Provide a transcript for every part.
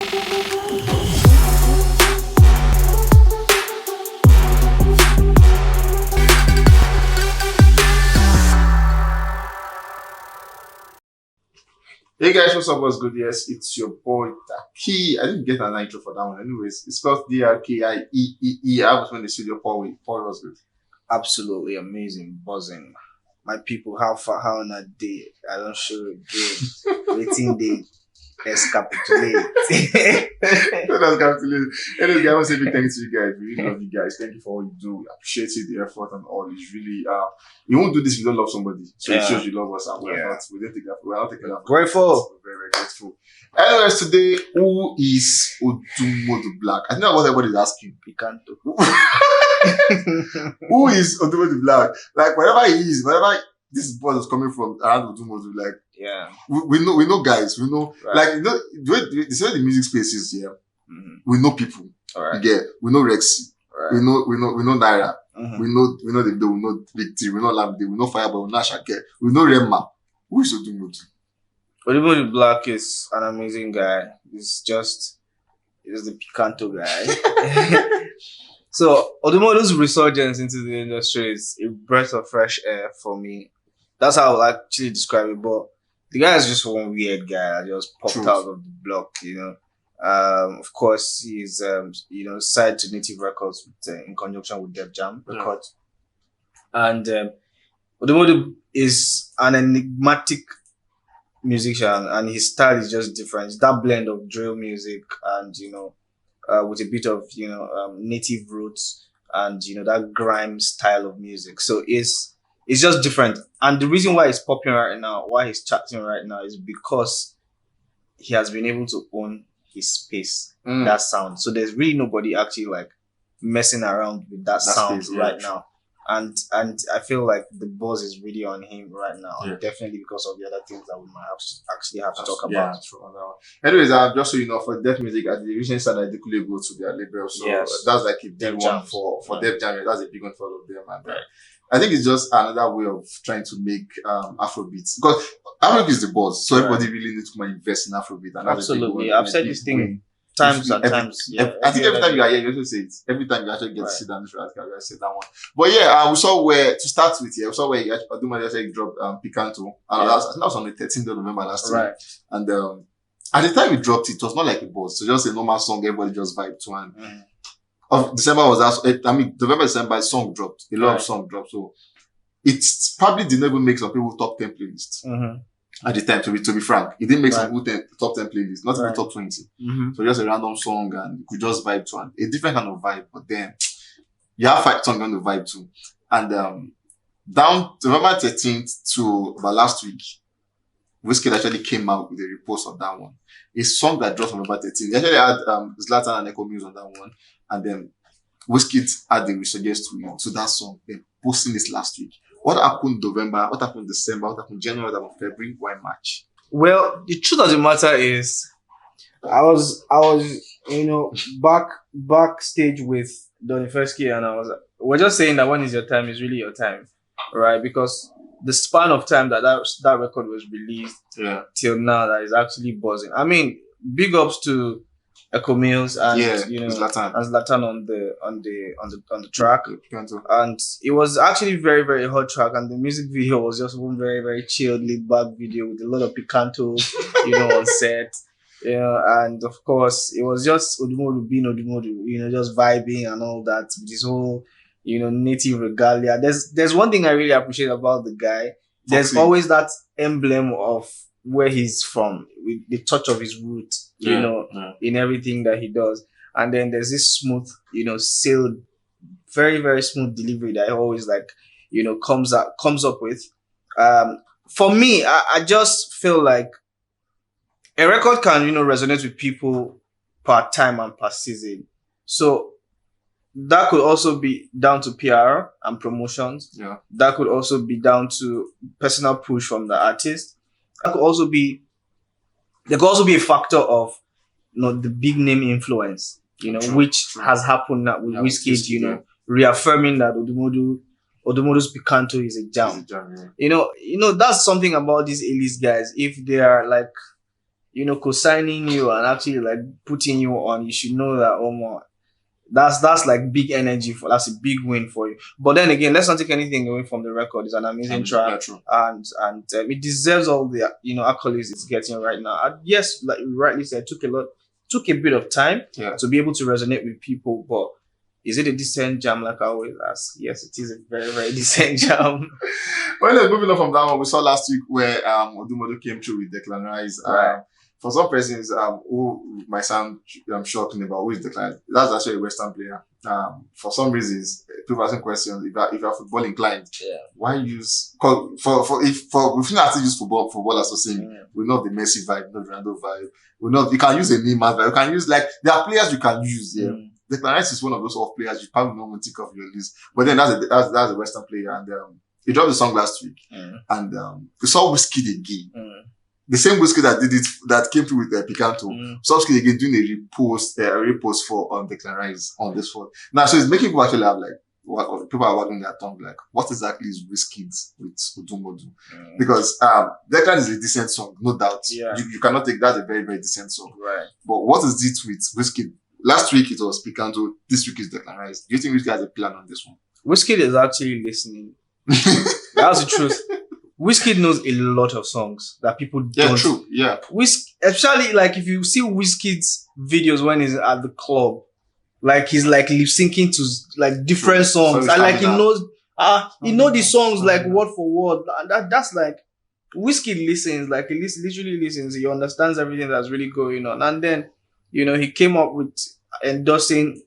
Hey guys, what's up? What's good? Yes, it's your boy Taki. I didn't get an intro for that one. Anyways, it's spelled DRKIEEE. I was when the studio Paul. Paul was good. Absolutely amazing, buzzing. My people, how far, how on a day? I don't show again. Waiting day. Escapitulate. That's calculated. Anyways, guys, I want to say big thanks to you guys. We really love you guys. Thank you for all you do. We appreciate it, the effort and all. It's really you won't do this if you don't love somebody. So it shows you love us and we're not taking that. Grateful. We're very, very grateful. Anyways, today, who is Odumodu Black? I think that's what everybody's asking. Picanto. Who is Odumodu Black? Like wherever he is, wherever this boy is coming from around Odumodu, like yeah, we know guys, we know right. like the way the music space is here. Mm-hmm. We know people. All right. Yeah, we know Rexy. Right. We know Naira. Mm-hmm. We know the we know Big T. We know Lamde. We know Fireboy. We know Shake. We know Rema. Who is Odumodu? Odumodu Black is an amazing guy. He's the Picanto guy. So Odumodu's resurgence into the industry is a breath of fresh air for me. That's how I would actually describe it. But the guy is just one weird guy that just popped out of the block, you know. Of course, he's signed to Native Records in conjunction with Def Jam Records, and Odumodu is an enigmatic musician, and his style is just different. It's that blend of drill music and with a bit of native roots and that grime style of music. So it's just different. And the reason why it's popular right now, why he's charting right now, is because he has been able to own his space, that sound. So there's really nobody actually like messing around with that sound space, right now. And I feel like the buzz is really on him right now. Yeah. Definitely because of the other things that we might have to talk about. Anyways, just so you know, for Def Music, at the recent side, I declare go to their label. So that's like a big one for Def Jam. That's a big one for all of them. And I think it's just another way of trying to make Afrobeats, because Afrobeat is the buzz, so everybody really needs to invest in Afrobeat. And absolutely, I've said this thing times and times. I think every time you are here, you also say it. Every time you actually get to sit down, I say that one. But yeah, we saw where to start with. Yeah, we saw where Odumodu actually dropped Picanto, and that was on the 13th of November last year. And at the time we dropped it, it was not like a buzz. So just a normal song, everybody just vibed to. And of December November, December, song dropped. A lot of songs dropped. So it's probably didn't even make some people top 10 playlists. At the time, to be frank, it didn't make some people top 10 playlists, not even top 20. So just a random song, and you could just vibe to a different kind of vibe. But then you have 5 songs on the vibe too. And down November 13th to about last week, Wizkid actually came out with a repost on that one. A song that dropped on November 13th. He actually had Zlatan and Echo Mills on that one. And then Wizkid had the resurgence to that song, then posting this last week. What happened November? What happened December? What happened January? What happened February? Why March? Well, the truth of the matter is, I was backstage with Donifeski, and we're just saying that when is your time is really your time, right? Because the span of time that record was released till now, that is actually buzzing. I mean, big ups to Echo Mills and Zlatan on the track, and it was actually very, very hot track, and the music video was just one very, very chilled, laid back video with a lot of Picanto, on set, and of course it was just Odumodu being Odumodu, just vibing and all that with this whole native regalia. There's one thing I really appreciate about the guy. There's always that emblem of where he's from, with the touch of his root, in everything that he does. And then there's this smooth, sailed, very, very smooth delivery that I always comes up with. For me, I just feel like a record can, resonate with people per time and per season. So that could also be down to PR and promotions. Yeah. That could also be down to personal push from the artist. There could also be a factor of the big name influence, which has happened now with Wizkid, reaffirming that Odumodu's Picanto is a jam. That's something about these A-list guys. If they are co-signing you and actually like putting you on, you should know that, oh my, that's like big energy that's a big win for you. But then again, let's not take anything away from the record. It's an amazing track, and it deserves all the accolades it's getting right now. And yes, like you rightly said, took a bit of time to be able to resonate with people, but is it a decent jam? Like I always ask. Yes, it is a very, very decent jam. Well, moving on from that one, we saw last week where Odumodu came through with DECLAN Rise. Right. For some persons who might sound shocking about who is DECLAN, that's actually a Western player. For some reasons, people asking questions if you're football inclined, why use? If we not use footballers to sing, we know the Messi vibe, not the Ronaldo vibe. We know you can use a Neymar vibe. You can use there are players you can use. Yeah. DECLAN Rise is one of those off players you probably not think of your list, but then that's a Western player, and he dropped the song last week, and we saw Wizkid again. The same Wizkid that came through with Picanto. Saw Wizkid again doing a repost for DECLAN Rise on this one. Now, so it's making people actually have people are wagging their tongue like, what exactly is Wizkid with Odumodu? Because DECLAN is a decent song, no doubt. Yeah. You cannot take that a very, very decent song. Right. But what is it with Wizkid? Last week it was Picanto, this week is DECLAN Rise. Do you think Wizkid has a plan on this one? Wizkid is actually listening. That's the truth. Wizkid knows a lot of songs that people don't. Yeah, true. Yeah. Especially like if you see Wizkid's videos when he's at the club, like he's like lip syncing to like different songs, and like he knows the songs like word for word. And that's like Wizkid listens, like he literally listens. He understands everything that's really going on, and then he came up with endorsing.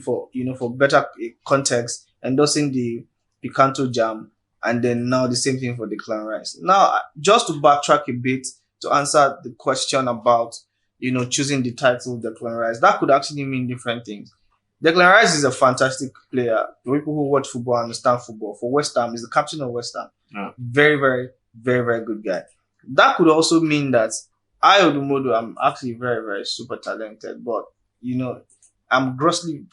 For better context, endorsing the Picanto jam. And then now the same thing for DECLAN Rise. Now, just to backtrack a bit to answer the question about, choosing the title DECLAN Rise, that could actually mean different things. DECLAN Rise is a fantastic player. For people who watch football understand football. For West Ham, he's the captain of West Ham. Yeah. Very, very, very, very good guy. That could also mean that Odumodu, I'm actually very, very super talented, but, I'm grossly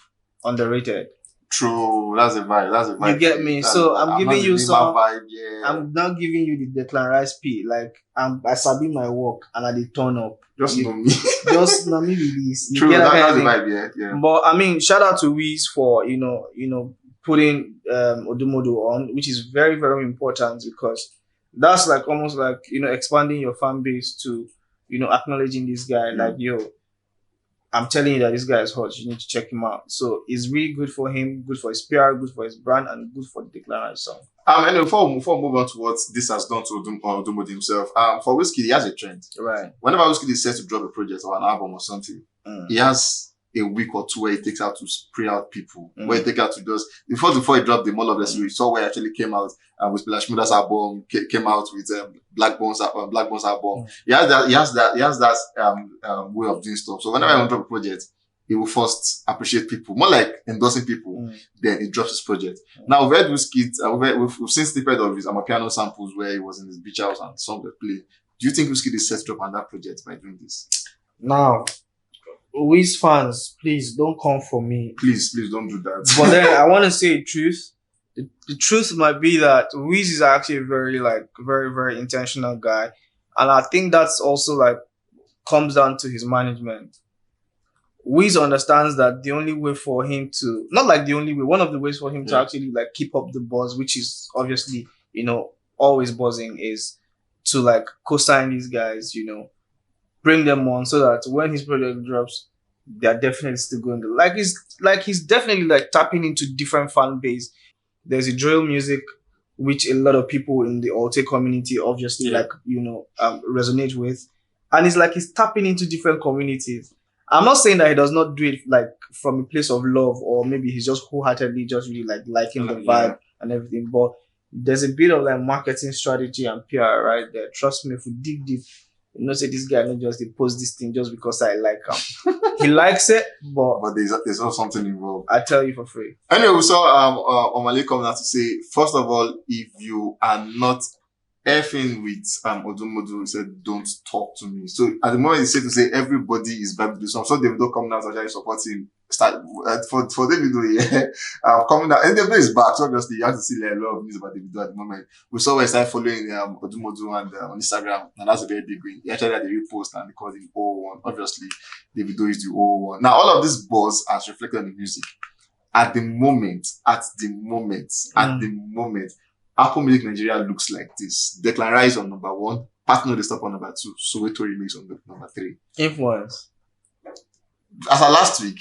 underrated. True, that's a vibe. You get me? So I'm giving you some vibe, yeah. I'm now giving you the DECLAN Rise P. Like I sabi my work and I did turn up. Just know me. Just know me with this. True, that's the vibe, yeah. But I mean, shout out to Wiz for putting Odumodu on, which is very, very important because that's like almost like expanding your fan base to acknowledging this guy like I'm telling you that this guy is hot. You need to check him out. So it's really good for him, good for his PR, good for his brand, and good for the DECLAN Rise song. And before we move on to what this has done to Odumodu himself, for Wizkid, he has a trend. Right. Whenever Wizkid is set to drop a project or an album or something, he has a week or two where he takes out to spray out people. Where he takes out to just before he dropped the Mall of the Series, saw where he actually came out with Splashmuda's album, came out with Black Bones album. He has that way of doing stuff. So whenever I want to drop a project, he will first appreciate people, more like endorsing people. Then he drops his project. Now we've heard Wizkid, we've seen snippets of his piano samples where he was in his beach house and songs were playing. Do you think Wizkid is set to drop on that project by doing this? Now, Wiz fans, please don't come for me. Please don't do that. But then I want to say the truth. The truth might be that Wiz is actually a very, very intentional guy. And I think that's also comes down to his management. Wiz understands that the only way for him to, not like the only way, one of the ways for him to actually keep up the buzz, which is obviously, always buzzing, is to co-sign these guys, bring them on so that when his project drops, they're definitely still going to he's definitely tapping into different fan base. There's a drill music which a lot of people in the Alte community obviously resonate with, and it's he's tapping into different communities. I'm not saying that he does not do it from a place of love, or maybe he's just wholeheartedly just really liking the vibe and everything, but there's a bit of marketing strategy and PR right there. Trust me, if we dig deep, say this guy not just post this thing just because I like him. He likes it, but there's also something involved. I tell you for free. Anyway, we saw Omale come out to say, first of all, if you are not effing with Odumodu, he said, "Don't talk to me." So at the moment he said to say everybody is vibing to the song. So Davido coming out actually supporting. Start for Davido, yeah, coming out, and Davido is back. So obviously you have to see like, a lot of news about Davido at the moment. We saw when he started following Odumodu and on Instagram, and that's a very big win. He actually had a repost and they called him 001. Obviously, Davido is the 001. Now all of this buzz has reflected on the music. At the moment, Apple Music Nigeria looks like this. Declan Rice on number 1, Partner the Stop on number 2, Soweto Remix on number 3. Influence. As of last week,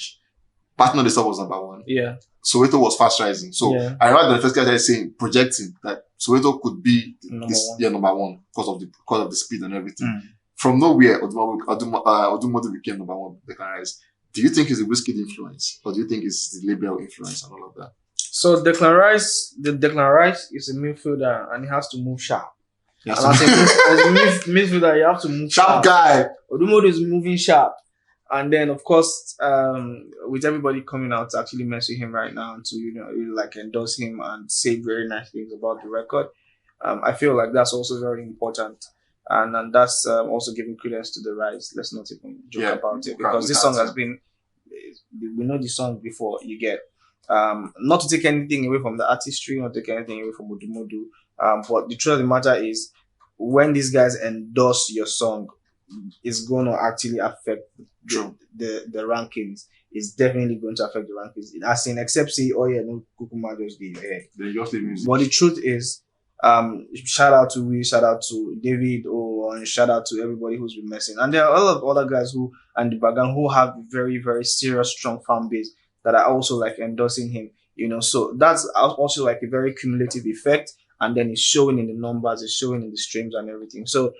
Partner the Stop was number 1. Yeah. Soweto was fast rising. So yeah. I remember the first guy saying, projecting that Soweto could be number one because of the speed and everything. From nowhere, Odumodu became number 1. Declan Rice. Do you think it's a Wizkid influence, or do you think it's the label influence and all of that? So Declan Rice is a midfielder and he has to move sharp. And as a midfielder, you have to move sharp. Guy. Odumodu is moving sharp. And then, of course, with everybody coming out to actually mess with him right now and to, really like endorse him and say very nice things about the record, I feel like that's also very important. And that's also giving credence to the Rise. Let's not even joke about it, because this song has been, we know the song before you get. Not to take anything away from the artistry, not to take anything away from Odumodu, but the truth of the matter is, when these guys endorse your song, it's going to actually affect the rankings. It's definitely going to affect the rankings. As in, except say, oh yeah, no, Kukuma just gave your head. But the truth is, shout out to Will, shout out to David, and shout out to everybody who's been messing. And there are a lot of other guys who, and the background, who have very, very serious, strong fan base that are also like endorsing him, so that's also like a very cumulative effect, and then it's showing in the numbers, it's showing in the streams and everything. So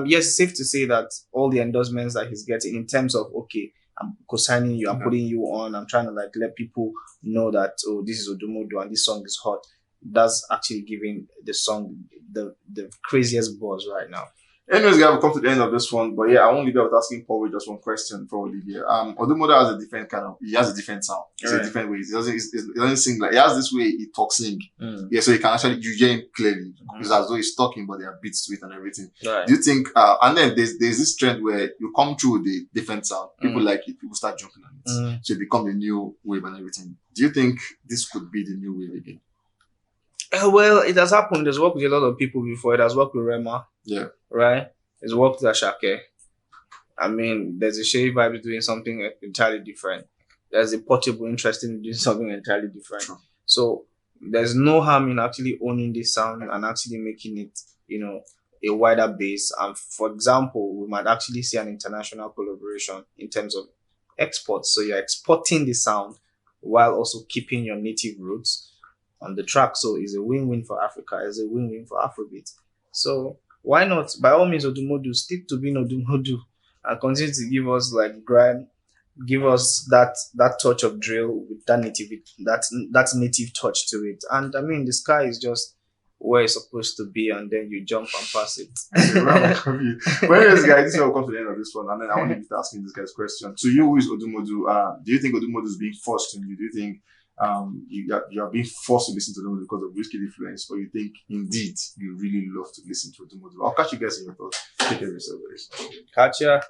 yes, it's safe to say that all the endorsements that he's getting in terms of, okay, I'm co-signing you, I'm putting you on, I'm trying to like let people know that, oh, this is Odumodu and this song is hot. That's actually giving the song the craziest buzz right now. Anyways, guys, we'll come to the end of this one. But yeah, I won't leave out asking Paul with just one question for Olivia. Odumodu has a different he has a different sound. It's a different way. He doesn't sing like, he has this way he talks sing. Yeah, so you can actually, you hear him clearly. It's as though he's talking, but there are beats to it and everything. Right. Do you think, and then there's this trend where you come through with a different sound. People like it, people start jumping on it. So it becomes a new wave and everything. Do you think this could be the new wave again? Well, it has happened. There's worked with a lot of people before. It has worked with Rema. Yeah. Right? It's worked with Ashake. I mean, there's a Shay Vibe doing something entirely different. There's a Portable interest in doing something entirely different. Sure. So there's no harm in actually owning this sound and actually making it, a wider base. And for example, we might actually see an international collaboration in terms of exports. So you're exporting the sound while also keeping your native roots on the track. So it's a win-win for Africa, it's a win-win for Afrobeat. So why not? By all means, Odumodu, stick to being Odumodu and continue to give us like grind, give us that touch of drill with that native touch to it. And I mean, the sky is just where it's supposed to be, and then you jump and pass it. Well, anyways, guys, this is how we come to the end of this one, and then I want to be asking this guy's question. To you, who is Odumodu? Do you think Odumodu is being forced on you? Do you think you are being forced to listen to them because of Wizkid influence, or you think indeed you really love to listen to Odumodu? I'll catch you guys in your thoughts. Take care of yourself, guys. Catch ya.